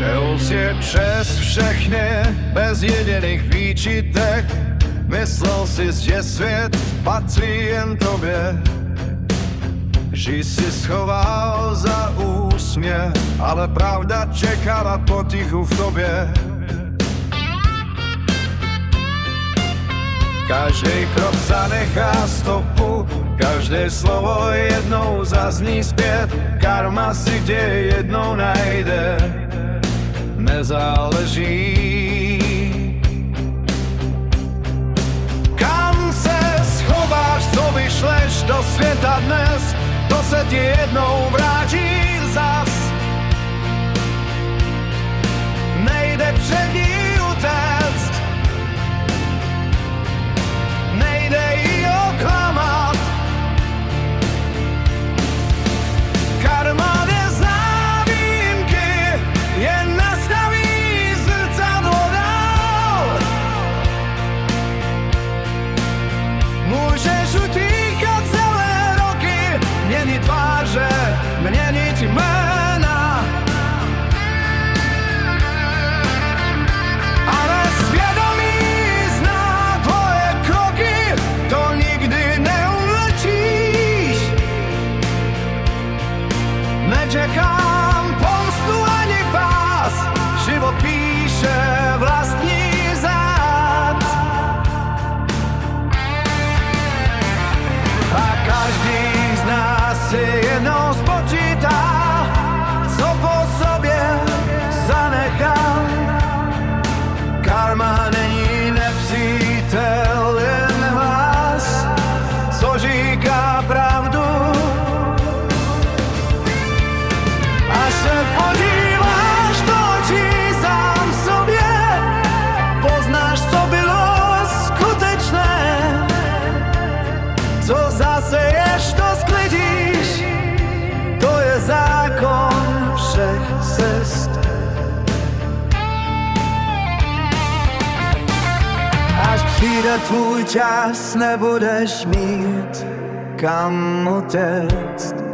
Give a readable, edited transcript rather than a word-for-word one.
Šel si přes všechny bez jediných výčitek. Myslel si, že svět patří jen tobě, že si schoval za úsměv, ale pravda čekala potichu v tobě. Každý krok zanechá stopu, každé slovo jednou zazní zpět. Karma si tě jednou najde, nezáleží. Kam se schováš, co vyšleš do světa dnes, to se ti jednou vrátí zas. Nejde před ní utéct, nejde jí oklamat. Karma nezná výjimky, jen nastaví zrcadlo dál. Můžeš utíkat celé roky, měnit tváře, měnit jména, ale svědomí zná tvoje kroky, to nikdy neumlčíš. Nečekám pomstu ani pás, život píše vlastní řád. A každý z nás si jednou spočítá, co po sobě zanechal. Karma není nepřítel, jen hlas, co říká pravdu. Až se podíváš do očí sám sobě, poznáš, co bylo skutečné. Co zaseješ, to sklidíš, to je zákon všech cest. Až přijde tvůj čas, nebudeš mít kam utéct.